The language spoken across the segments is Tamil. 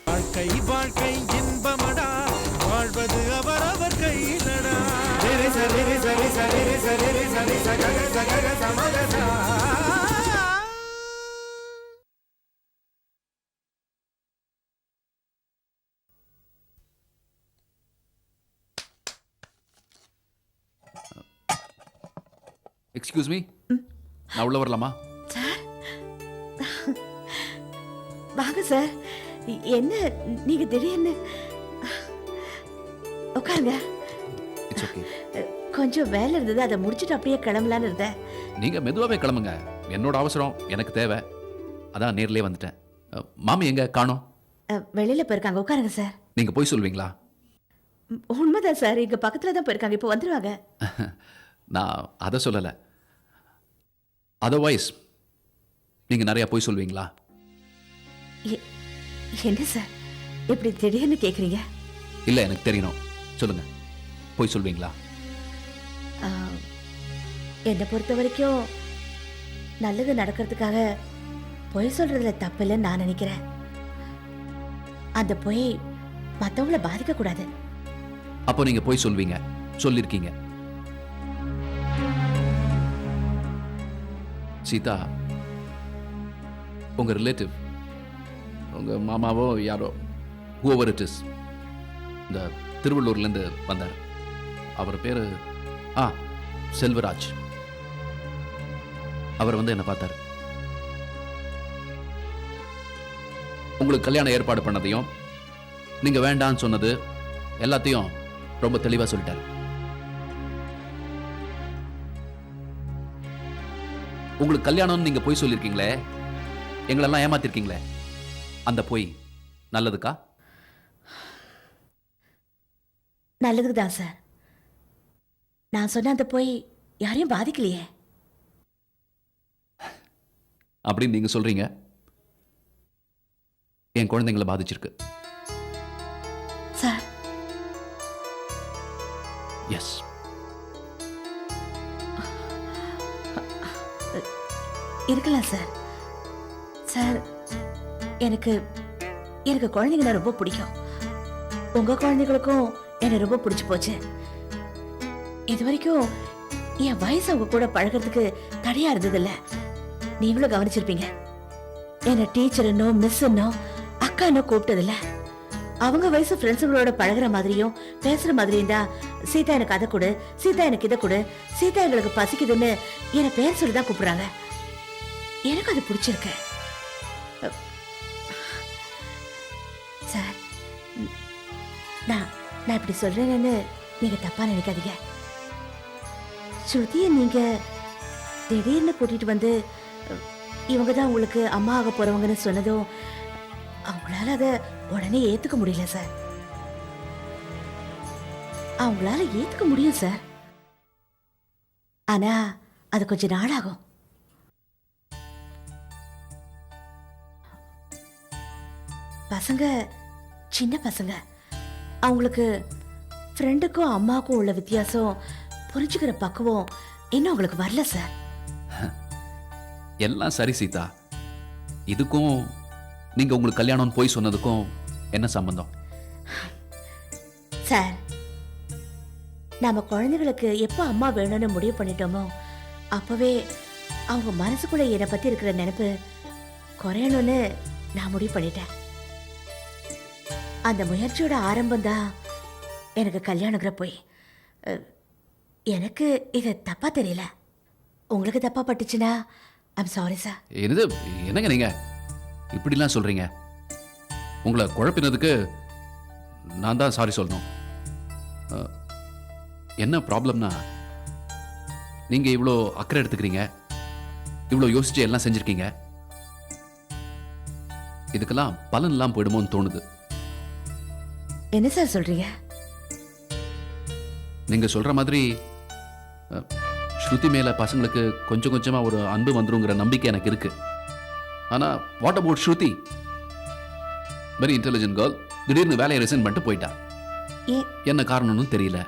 வாழ்க்கை வாழ்க்கை இன்பமடா, வாழ்வது அவரவர் கையிலடா. சரி சரி சரி சரி சரி சரி சகக சகக சமகசா. எக்ஸ்கியூஸ் மீ, நான் உள்ள வரலாமா? சார் வாங்க சார். என்ன நீங்க திடீர்னு உட்காருங்க. It's okay. கொஞ்சம் வேலை இருந்தது, அதை முடிச்சுட்டு அப்படியே கிளம்பலான்னு இருந்தேன். நீங்க மெதுவாவே கிளம்புங்க, என்னோட அவசரம் எனக்கு தேவை, அதான் நேர்லயே வந்துட்டேன். மாமி எங்க காணோம்? வெளியில போயிருக்காங்க, உட்காருங்க சார். நீங்க போய் சொல்வீங்களா? உண்மைதான் சார், இங்க பக்கத்துல தான் போயிருக்காங்க, இப்போ வந்துருவாங்க. நான் அதை சொல்லலை, அதர்வைஸ் நீங்க நிறைய போய் சொல்வீங்களா? என்ன சார் இப்படி திடீர்னு கேக்குறீங்க? இல்ல எனக்கு தெரியணும், சொல்லுங்க, போய் சொல்வீங்களா? என்னை பொறுத்த வரைக்கும் நல்லது நடக்கிறதுக்காக பொய் சொல்றதுல தப்பில்லைன்னு நான் நினைக்கிறேன். அந்த பொய் மற்றவங்கள பாதிக்க கூடாது. அப்போ நீங்க போய் சொல்வீங்க, சொல்லிருக்கீங்க. சீதா, உங்க ரிலேட்டிவ், உங்க மாமாவோ யாரோ, whoever it is, இந்த திருவள்ளூர்லேருந்து வந்தார். அவர் பேரு செல்வராஜ். அவர் வந்து என்ன பார்த்தார். உங்களுக்கு கல்யாணம் ஏற்பாடு பண்ணதையும் நீங்க வேண்டான்னு சொன்னது எல்லாத்தையும் ரொம்ப தெளிவா சொல்லிட்டார். உங்களுக்கு கல்யாணம் நீங்க போய் சொல்லிருக்கீங்களே, எங்களெல்லாம் ஏமாத்திருக்கீங்களே, அந்த போய் நல்லதுக்கா? நல்லதுக்கு தான் சார். நான் சொன்ன அந்த போய் யாரையும் பாதிக்கலையே. அப்படின்னு நீங்க சொல்றீங்க, என் குழந்தைங்களை பாதிச்சிருக்கு. சார் எஸ், இருக்கலாம் சார். சார் எனக்கு எனக்கு குழந்தைங்களை ரொம்ப பிடிக்கும். உங்க குழந்தைகளுக்கும் என்னை ரொம்ப பிடிச்சு போச்சு. இது வரைக்கும் என் வயசு அவங்க கூட பழகிறதுக்கு தடையா இருந்ததில்ல. நீங்களும் கவனிச்சிருப்பீங்க, என்ன டீச்சர்னோ மிஸ்ஸுன்னோ அக்கானோ கூப்பிட்டதில்ல. அவங்க வயசு ஃப்ரெண்ட்ஸுங்களோட பழகிற மாதிரியும் பேசுற மாதிரியும் தான் சீதா எனக்கு அதை கொடு, சீதா எனக்கு இதை கொடு, சீதா எங்களுக்கு பசிக்குதுன்னு என்னை பேர் சொல்லி தான் கூப்பிடுறாங்க. எனக்கு அது பிடிச்சிருக்கு சார். நான் இப்படி சொல்றேன்னு நீங்க தப்பா நினைக்காதீங்க. ஸ்ருதியை நீங்க திடீர்னு கூட்டிட்டு வந்து இவங்க தான் உங்களுக்கு அம்மா ஆக போறவங்கன்னு சொன்னதும் அவங்களால அதை உடனே ஏத்துக்க முடியல சார். அவங்களால ஏத்துக்க முடியும் சார், ஆனா அது கொஞ்ச நாள் ஆகும். பசங்க சின்ன பசங்க, அவங்களுக்கு ஃப்ரெண்டுக்கும் அம்மாவுக்கும் உள்ள வித்தியாசம் புரிஞ்சுக்கிற பக்குவம் இன்னும் அவங்களுக்கு வரல சார். எல்லாம் சரி சீதா, இதுக்கும் நீங்க உங்களுக்கு கல்யாணம் போய் சொன்னதுக்கும் என்ன சம்பந்தம்? சார், நாம குழந்தைகளுக்கு எப்போ அம்மா வேணும்னு முடிவு பண்ணிட்டோமோ அப்பவே அவங்க மனசுக்குள்ள என்னை பத்தி இருக்கிற நினைப்பு குறையணும்னு நான் முடிவு பண்ணிட்டேன். அந்த முயற்சியோட ஆரம்பம் தான் எனக்கு கல்யாணங்கிற போய். எனக்கு இது தப்பா தெரியல, உங்களுக்கு தப்பா பட்டுச்சுன்னா ஐம் சாரி சார். என்னங்க நீங்க இப்படிலாம் சொல்றீங்க? உங்களை குழப்பினதுக்கு நான் தான் சாரி சொல்லணும். என்ன ப்ராப்ளம்னா, நீங்க இவ்வளோ அக்கறை எடுத்துக்கிறீங்க, இவ்வளோ யோசிச்சு எல்லாம் செஞ்சிருக்கீங்க, இதுக்கெல்லாம் பலன் எல்லாம் போயிடுமோன்னு தோணுது. என்ன சார் சொல்றீங்க? நீங்க சொல்ற மாதிரி ஸ்ருதி மேல பசங்களுக்கு கொஞ்சம் கொஞ்சமா ஒரு அன்பு வந்துருங்கிற நம்பிக்கை எனக்கு இருக்கு. ஆனா what about Shruti? Very intelligent girl, திடீர்னு வேலையை ரிசைன் பண்ணிட்டு போயிட்டா. என்ன காரணம்னு தெரியல.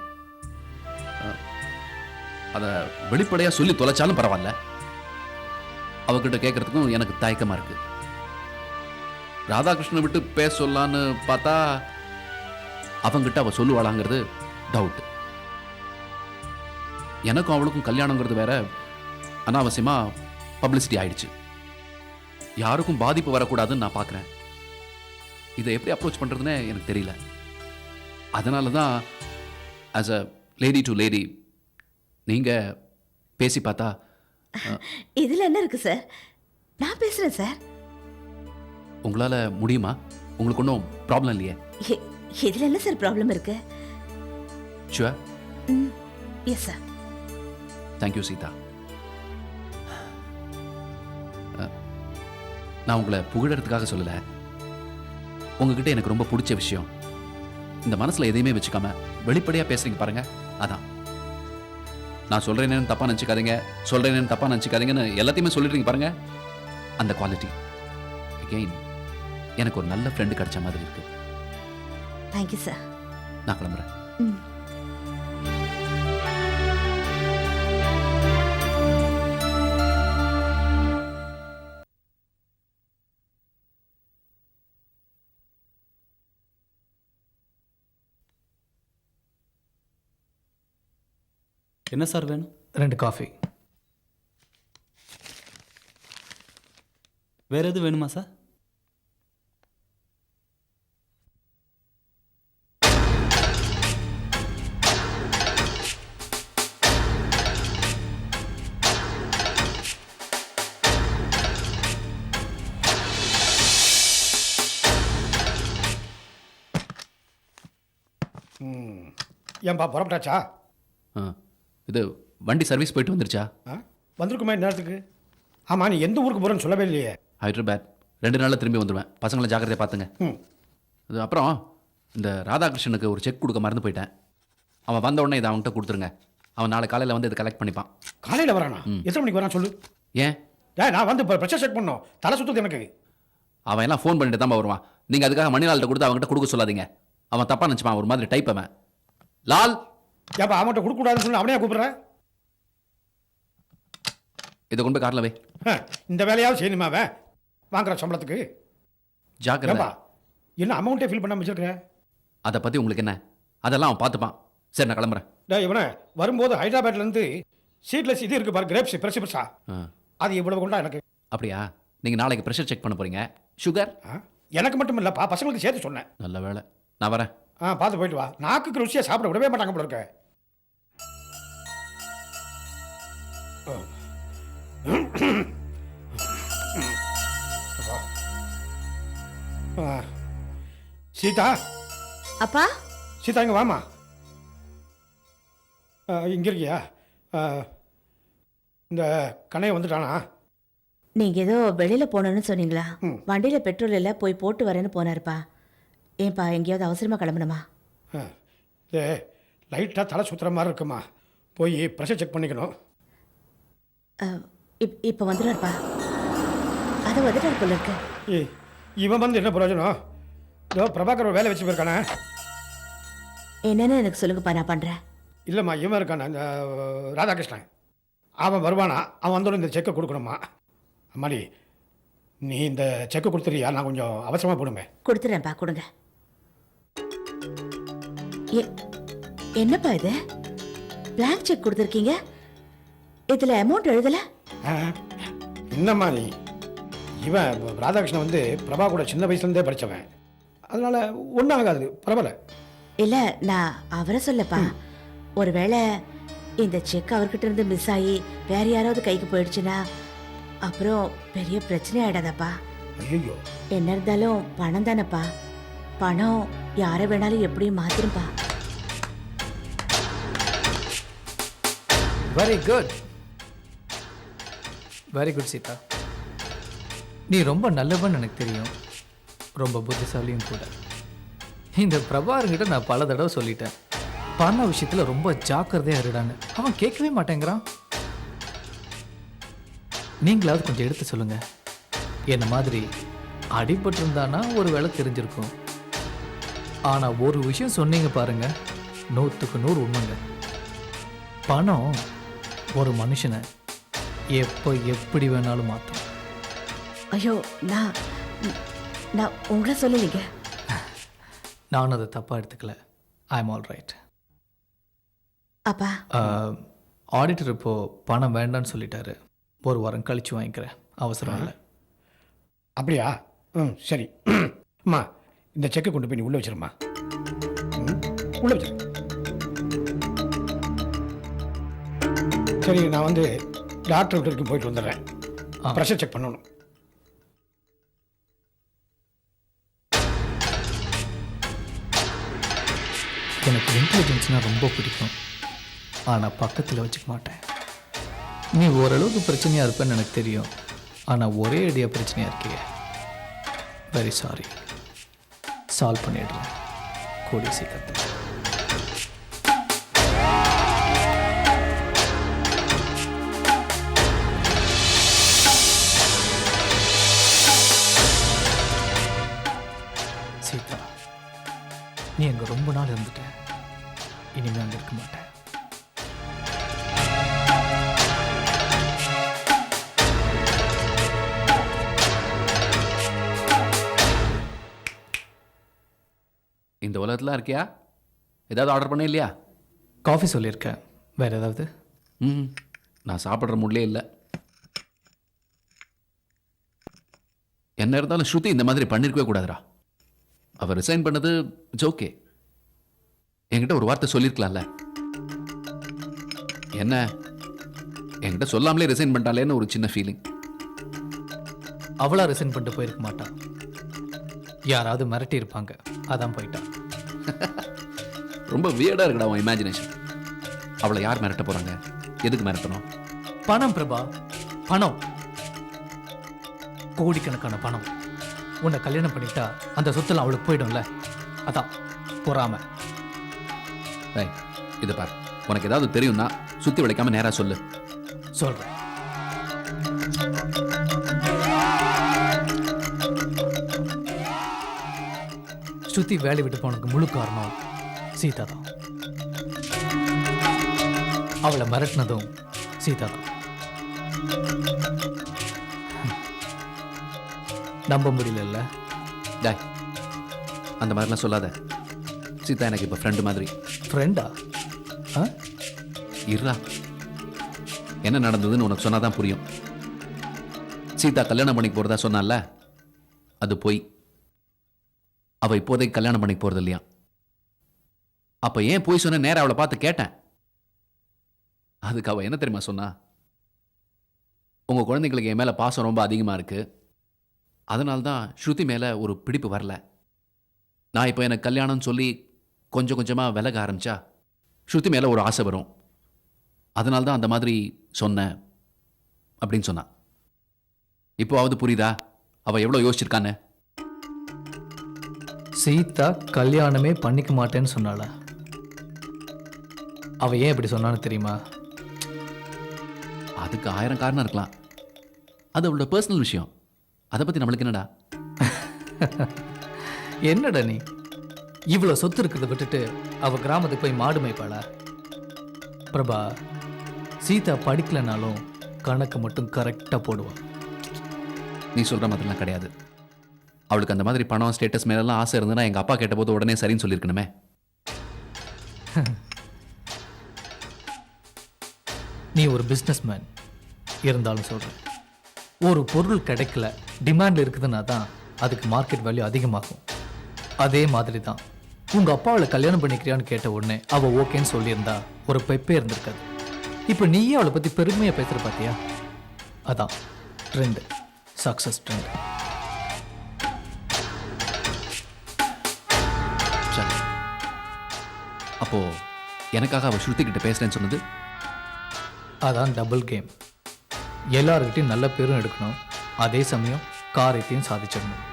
அதை வெளிப்படையாக சொல்லி தொலைச்சாலும் பரவாயில்ல. அவகிட்ட கேட்கறதுக்கும் எனக்கு தயக்கமா இருக்கு. ராதாகிருஷ்ணனை விட்டு பேச சொல்லலான்னு பார்த்தா அவங்கிட்ட அவ சொல்லுவாளாங்கிறது டவுட். எனக்கும் அவளுக்கும் கல்யாணங்கிறது வேற அனாவசியமா பப்ளிசிட்டி ஆயிடுச்சு. யாருக்கும் பாதிப்பு வரக்கூடாதுன்னு நான் பார்க்குறேன். இதை எப்படி அப்ரோச் பண்ணுறதுன்னு எனக்கு தெரியல. அதனால தான் as a lady to lady நீங்கள் பேசி பார்த்தா. இதுல என்ன இருக்கு சார்? நான் பேசுறேன் சார். உங்களால் முடியுமா? உங்களுக்கு ஒன்றும் ப்ராப்ளம் இல்லையே? இதுல என்ன சார் ப்ராப்ளம் இருக்கு? Sure. Yes sir. Thank you Seetha. நான் உங்களை புகழறதுக்காக சொல்லலை. உங்ககிட்ட எனக்கு ரொம்ப பிடிச்ச விஷயம், இந்த மனசில் எதையுமே வச்சுக்காம வெளிப்படையாக பேசுறீங்க பாருங்க, அதான். நான் சொல்கிறேன்னு தப்பாக நினச்சிக்காதீங்க, சொல்கிறேன்னு தப்பாக நினச்சிக்காதீங்கன்னு எல்லாத்தையுமே சொல்லிடுறீங்க பாருங்க, அந்த குவாலிட்டி. அகெயின் எனக்கு ஒரு நல்ல ஃப்ரெண்டு கிடைச்ச மாதிரி இருக்கு. Thank you sir. நான் கிளம்புறேன். என்ன சார் வேணும்? 2 காஃபி. வேற எதுவும் வேணுமா சார்? ஏன்பா புறப்பட்டாச்சா? இது வண்டி சர்வீஸ் போயிட்டு வந்துருச்சா? வந்திருக்குமா நேரத்துக்கு? ஆமாம், நீ எந்த ஊருக்கு போகிறேன்னு சொல்லவே இல்லையே. ஹைதராபாத். 2 நாளில் திரும்பி வந்துடுவேன். பசங்களை ஜாக்கிரதையாக பார்த்துங்க. அது அப்புறம் இந்த ராதாகிருஷ்ணனுக்கு ஒரு செக் கொடுக்க மறந்து போயிட்டேன். அவன் வந்த உடனே இதை அவன்கிட்ட கொடுத்துருங்க. அவன் நாளை காலையில் வந்து இதை கலெக்ட் பண்ணிப்பான். காலையில் வரானா? எத்தனை மணிக்கு வரான் சொல்லு. ஏன்? நான் வந்து இப்போ ப்ரெஷர் செக் பண்ணோம், தலை சுற்றுது எனக்கு. அவன் எல்லாம் ஃபோன் பண்ணிட்டு தான் வருவான். நீங்கள் அதுக்காக மணிலால்கிட்ட கொடுத்து அவன்கிட்ட கொடுக்க சொல்லாதீங்க. அவன் தப்பாக நினச்சிப்பான், ஒரு மாதிரி டைப். அவன் லால். ஏப்பா அவன்கிட்ட கொடுக்கக்கூடாதுன்னு சொல்லி அவனையா கூப்பிட்றேன்? இதை கொண்டு போய் காரில் வை. இந்த வேலையாவது செய்யணுமாவே வாங்குற சம்பளத்துக்கு? ஜாக்கிரதை. என்ன அமௌண்ட்டே ஃபில் பண்ணாமல் வச்சிருக்கிறேன்? அதை பற்றி உங்களுக்கு என்ன? அதெல்லாம் அவன் பார்த்துப்பான். சரி, நான் கிளம்புறேன். இவனை வரும்போது ஹைதராபாத்லேருந்து சீட்லெஸ் இது இருக்கு பாரு, கிரேப்ஸ் பிரசிபஸா, அது இவ்வளவு கொண்டா எனக்கு. அப்படியா? நீங்கள் நாளைக்கு ப்ரெஷர் செக் பண்ண போகிறீங்க. சுகர் எனக்கு மட்டும் இல்லைப்பா, பசங்களுக்கு சேர்த்து சொன்னேன். நல்ல வேலை, நான் வரேன். பார்த்து போயிட்டு வா. நாக்குக்கு ருசியாக சாப்பிட விடவே மாட்டாங்க போல இருக்க. சீதா. அப்பா. சீதா இங்கே வாமா. இங்கே இருக்கியா? இந்த கணையை வந்துட்டானா? நீங்க ஏதோ வெளியில போகணும்னு சொன்னீங்களா? வண்டியில பெட்ரோல் இல்லை, போய் போட்டு வரேன்னு போனாருப்பா. ஏன்பா எங்கேயாவது அவசரமா கிளம்பணுமா? இது லைட்டாக தலை சுற்றுற மாதிரி இருக்குமா, போய் ப்ரெஷர் செக் பண்ணிக்கணும். இப்போ வந்துடுவார்ப்பா. அதை வந்துட்டார் போல இருக்கு. இவன் வந்து என்ன பிரயோஜனம்? இதோ பிரபாகர் வேலை வச்சு போயிருக்கானே. என்னன்னு எனக்கு சொல்லுங்கப்பா, நான் பண்ணுறேன். இல்லைம்மா, இவன் இருக்கானே இந்த ராதாகிருஷ்ணன், அவன் வருவானா? அவன் வந்தோட இந்த செக்கை கொடுக்கணுமா? அம்மாடி, நீ இந்த செக்கை கொடுத்துறியா? நான் கொஞ்சம் அவசரமாக போடுமே. கொடுத்துறேன்ப்பா, கொடுங்க. என்னப்பா இது? பிளாங்க் செக் கொடுத்துருக்கீங்க, இதில் அமௌண்ட் எழுதலை. என்னம்மா நீ? இவன் ராதாகிருஷ்ணன் வந்து பிரபா கூட சின்ன வயசுலேருந்தே படித்தவன், அதனால் ஒன்றும் ஆகாது, பரவாயில்ல. இல்லை, நான் அவரை சொல்லப்பா. ஒருவேளை இந்த செக் அவர்கிட்ட இருந்து மிஸ் ஆகி வேற யாராவது கைக்கு போயிடுச்சுன்னா அப்புறம் பெரிய பிரச்சனை ஆயிடாதப்பா. ஐயோ, என்ன இருந்தாலும் பணம் தானப்பா. பணம் யாரை வேணாலும் எப்படியும் மாத்திருப்பா. Very good, very good Sita. நீ ரொம்ப நல்லவன் எனக்கு தெரியும், ரொம்ப புத்திசாலியும் கூட. இந்த பிரபாகர்கிட்ட நான் பல தடவை சொல்லிட்டேன், பண விஷயத்தில் ரொம்ப ஜாக்கிரதையாக இருடான்னு. அவன் கேட்கவே மாட்டேங்கிறான். நீங்களாவது கொஞ்சம் எடுத்து சொல்லுங்க. என்ன மாதிரி அடிபட்டிருந்தானா ஒரு வேளை தெரிஞ்சிருக்கும். ஆனால் ஒரு விஷயம் சொன்னீங்க பாருங்க, 100க்கு 100 உண்மைங்க. பணம் ஒரு மனுஷனை எப்போ எப்படி வேணாலும் மாற்றும். ஐயோ, நான் நான் உங்களை சொல்லலைங்க. நானும் அதை தப்பாக எடுத்துக்கல. I am all right. அப்பா, ஆடிட்டர் இப்போது பணம் வேண்டான்னு சொல்லிட்டாரு. ஒரு வாரம் கழித்து வாங்கிக்கிறேன், அவசரம் இல்லை. அப்படியா? சரி. அம்மா, இந்த செக்கை கொண்டு போய் நீ உள்ளே வச்சிருமா. உள்ளே வச்சிரு. சரி, நான் வந்து டாக்டர் வீட்டுக்கு போயிட்டு வந்துடுறேன். ப்ரெஷர் செக் பண்ணணும். எனக்கு இன்டெலிஜென்ஸ்னால் ரொம்ப பிடிக்கும், ஆனால் பக்கத்தில் வச்சுக்க மாட்டேன். நீ ஓரளவுக்கு பிரச்சனையாக இருப்பேன்னு எனக்கு தெரியும், ஆனால் ஒரே ஐடியா பிரச்சனையாக இருக்கியே. Very sorry. சால்வ் பண்ணிடுறேன் கூடிய சீக்கிரத்தில். சீதா, நீ அங்கே ரொம்ப நாள் இருந்துட்ட. இனிமேல் அங்கே இருக்க மாட்டேன். இந்த உலகத்தில் இருக்கியா? ஏதாவது ஆர்டர் பண்ண இல்லையா? காஃபி சொல்லியிருக்கேன், வேறு ஏதாவது? நான் சாப்பிட்ற மூட்லே இல்லை. என்ன இருந்தாலும் ஸ்ருதி இந்த மாதிரி பண்ணியிருக்கவே கூடாதுடா. அவர் ரிசைன் பண்ணது இட்ஸ் ஓகே. என்கிட்ட ஒரு வார்த்தை சொல்லியிருக்கலாம்ல. என்ன என்கிட்ட சொல்லாமலே ரிசைன் பண்ணிட்டாலேன்னு ஒரு சின்ன ஃபீலிங். அவளா ரிசைன் பண்ணிட்டு போயிருக்க மாட்டான், யாராவது மிரட்டி இருப்பாங்க, அதான் போயிட்டான். ரொம்ப வியர்டாக இருக்குடா உன் இமேஜினேஷன். அவளை யார் மிரட்ட போகிறாங்க? எதுக்கு மிரட்டணும்? பணம் பிரபா, பணம். கோடிக்கணக்கான பணம். உன்னை கல்யாணம் பண்ணிட்டா அந்த சொத்துல அவளுக்கு போயிடும்ல, அதான் பொறாம. இதை பார், உனக்கு ஏதாவது தெரியும்னா சுற்றி வளைக்காம நேராக சொல்லு. சொல்றேன். ஸ்ருதி வேலை விட்டு போனதுக்கு முழு காரணம் சீதா தான். அவளை மிரட்டினதும் சீதா தான். நம்ப முடியல. டாய், அந்த மாதிரிலாம் சொல்லாத. சீதா எனக்கு இப்போ ஃப்ரெண்டு மாதிரி. ஃப்ரெண்டா? இருடா, என்ன நடந்ததுன்னு உனக்கு சொன்னாதான் புரியும். சீதா கல்யாணம் பண்ணிக்க போகிறதா சொன்னால, அது போய் அவள் இப்போதைக்கு கல்யாணம் பண்ணிக்க போகிறது இல்லையா. அப்போ ஏன் போய் சொன்ன? நேரம் அவளை பார்த்து கேட்டேன். அதுக்கு அவள் என்ன தெரியுமா சொன்னா? உங்கள் குழந்தைங்களுக்கு என் மேலே பாசம் ரொம்ப அதிகமாக இருக்குது, அதனால்தான் ஸ்ருதி மேலே ஒரு பிடிப்பு வரல. நான் இப்போ எனக்கு கல்யாணம்னு சொல்லி கொஞ்சம் கொஞ்சமாக விலக ஆரம்பித்தா ஸ்ருதி மேலே ஒரு ஆசை வரும், அதனால்தான் அந்த மாதிரி சொன்னேன் அப்படின்னு சொன்னான். இப்போவாவது புரியுதா அவள் எவ்வளோ யோசிச்சிருக்கான்னு? சீதா கல்யாணமே பண்ணிக்க மாட்டேன்னு சொன்னாள. அவ ஏன் இப்படி சொன்னான்னு தெரியுமா? அதுக்கு 1000 காரணம் இருக்கலாம். அது அவளோட பர்சனல் விஷயம். அதை பற்றி நம்மளுக்கு என்னடா? என்னடா நீ இவ்வளோ சொத்து இருக்கிறத விட்டுட்டு அவ கிராமத்துக்கு போய் மாடு மேய்ப்பாளா? பிரபா, சீதா படிக்கலைனாலும் கணக்கு மட்டும் கரெக்டாக போடுவான். நீ சொல்கிற மாதிரிலாம் கிடையாது. அவளுக்கு அந்த மாதிரி பணம் ஸ்டேட்டஸ் மேலெல்லாம் ஆசை இருந்ததுன்னா எங்கள் அப்பா கேட்டபோது உடனே சரின்னு சொல்லியிருக்கணுமே. நீ ஒரு பிஸ்னஸ் மேன் இருந்தாலும் சொல்கிறேன், ஒரு பொருள் கிடைக்கல, டிமாண்ட் இருக்குதுன்னா தான் அதுக்கு மார்க்கெட் வேல்யூ அதிகமாகும். அதே மாதிரி தான் உங்கள் அப்பாவளை கல்யாணம் பண்ணிக்கிறியான்னு கேட்ட உடனே அவள் ஓகேன்னு சொல்லியிருந்தா ஒரு பெப்பே இருந்திருக்காது. இப்போ நீயே அவளை பற்றி பெருமையாக பேசுகிற பார்த்தியா? அதான் ட்ரெண்டு, சக்ஸஸ் ட்ரெண்ட். சரி, அப்போ எனக்காக அவள் ஸ்ருதி கிட்ட பேசுறேன்னு சொன்னது? அதான் டபுள் கேம். எல்லாருக்கிட்டையும் நல்ல பேரும் எடுக்கணும், அதே சமயம் காரியத்தையும் சாதிச்சிடணும்.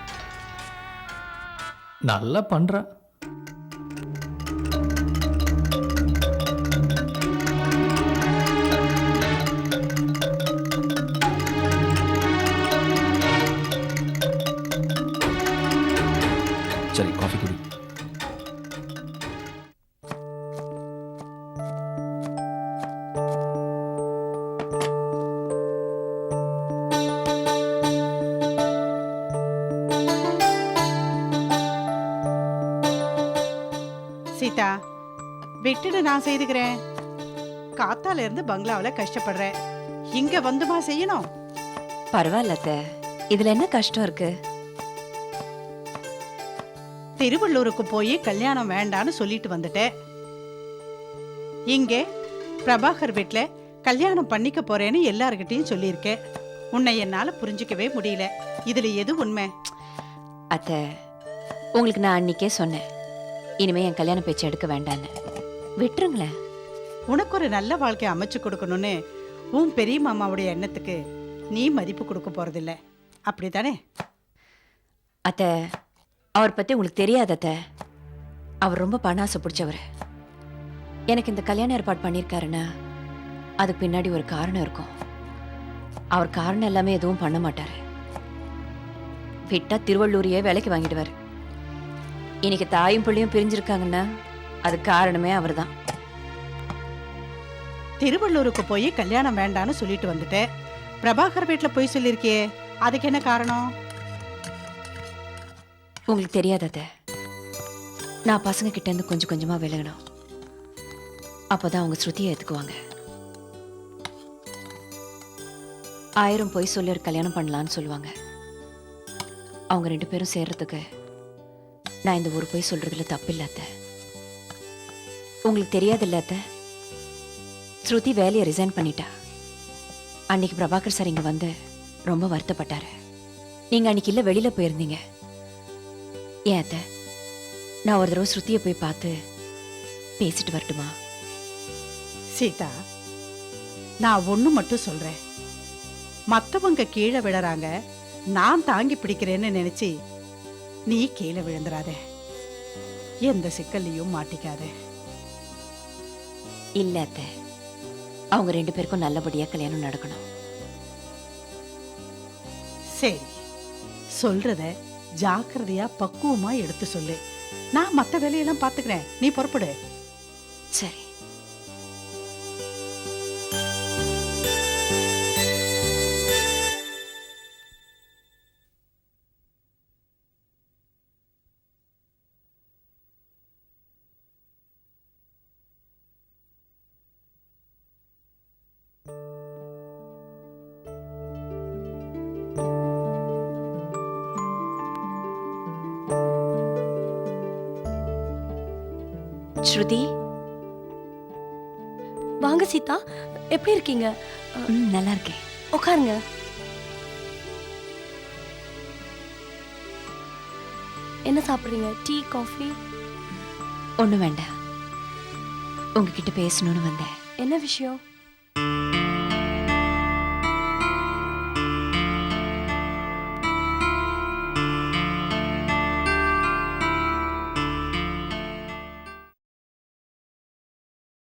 நல்லா பண்ற. சரி, காஃபி குடி. விட்டுடு, நான் செய்துக்கிறேன். காத்தால இருந்து பங்களாவில கஷ்டப்படுறேன், இங்க வந்துமா செய்யணும்? பரவாயில்ல அத்தை, இதுல என்ன கஷ்டம் இருக்கு? திருவள்ளூருக்கு போய் கல்யாணம் வேண்டான்னு சொல்லிட்டு வந்துட்டேன். இங்கே பிரபாகர் வீட்ல கல்யாணம் பண்ணிக்க போறேன்னு எல்லார்கிட்டயும் சொல்லியிருக்கேன். உன்னை என்னால புரிஞ்சுக்கவே முடியல. இதுல எது உண்மை? அத்தை, உங்களுக்கு நான் அன்னைக்கே சொன்னேன், இனிமே என் கல்யாண பேச்சு எடுக்க வேண்டான்னு. விட்டுருங்களேன். உனக்கு ஒரு நல்ல வாழ்க்கை அமைச்சு கொடுக்கணும்னு உன் பெரிய மாமாவுடைய எண்ணத்துக்கு நீ மதிப்பு கொடுக்க போறதில்ல, அப்படித்தானே? அத்தை, அவர் பத்தி உங்களுக்கு தெரியாது அத்தை. அவர் ரொம்ப பணாசை பிடிச்சவர். எனக்கு இந்த கல்யாணம் ஏற்பாடு பண்ணியிருக்காருன்னா அதுக்கு பின்னாடி ஒரு காரணம் இருக்கும். அவர் காரணம் எல்லாமே எதுவும் பண்ண மாட்டாரு. விட்டா திருவள்ளூரையே வேலைக்கு வாங்கிடுவார். இன்னைக்கு தாயும் பிள்ளையும் பிரிஞ்சிருக்காங்கன்னா அது காரணமே அவர் தான். திருவள்ளூருக்கு போய் கல்யாணம் வேண்டான்னு சொல்லிட்டு வந்துட்டேன். பிரபாகர் வீட்டுல போய் சொல்லியிருக்கியே, அதுக்கு என்ன காரணம்? உங்களுக்கு தெரியாது அத்தை, நான் பசங்க கிட்ட இருந்து கொஞ்சம் கொஞ்சமா விலகணும். அப்போதான் அவங்க ஸ்ருதியை ஏத்துக்குவாங்க. 1000 பொய் சொல்லி ஒரு கல்யாணம் பண்ணலான்னு சொல்லுவாங்க. அவங்க 2 பேரும் சேர்றதுக்கு நான் இந்த ஒரு பொய் சொல்றதுல தப்பில்ல அத்தை. உங்களுக்கு தெரியாது இல்ல அத்தை, ஸ்ருதி வேலையை ரிசைன் பண்ணிட்டா. அன்னைக்கு பிரபாகர் சார் இங்க வந்து ரொம்ப வருத்தப்பட்டாரு. நீங்க அன்னைக்கு இல்ல வெளியில போயிருந்தீங்க. ஏன் அத்தை, நான் ஒரு தடவை ஸ்ருதியை போய் பார்த்து பேசிட்டு வரட்டுமா? சீதா, நான் ஒண்ணு மட்டும் சொல்றேன். மத்தவங்க கீழே விழறாங்க, நான் தாங்கி பிடிக்கிறேன்னு நினைச்சு நீ கீழே விழுந்துராத. எந்த சிக்கல்லையும் மாட்டிக்காத. இல்ல அத்தை, அவங்க 2 பேருக்கும் நல்லபடியா கல்யாணம் நடக்கணும். சரி, சொல்றத ஜாக்கிரதையா பக்குவமா எடுத்து சொல்லு. நான் மத்த வேலையெல்லாம் பாத்துக்கிறேன், நீ புறப்படு. சரி. ஸ்ருதி, வாங்க சீதா, எப்படி இருக்கீங்க? நல்லா இருக்கேன். உட்காருங்க. என்ன சாப்பிடுறீங்க? Tea, coffee? ஒண்ணும் வேண்டாம், உங்ககிட்ட பேசணும்னு வந்தேன். என்ன விஷயம்?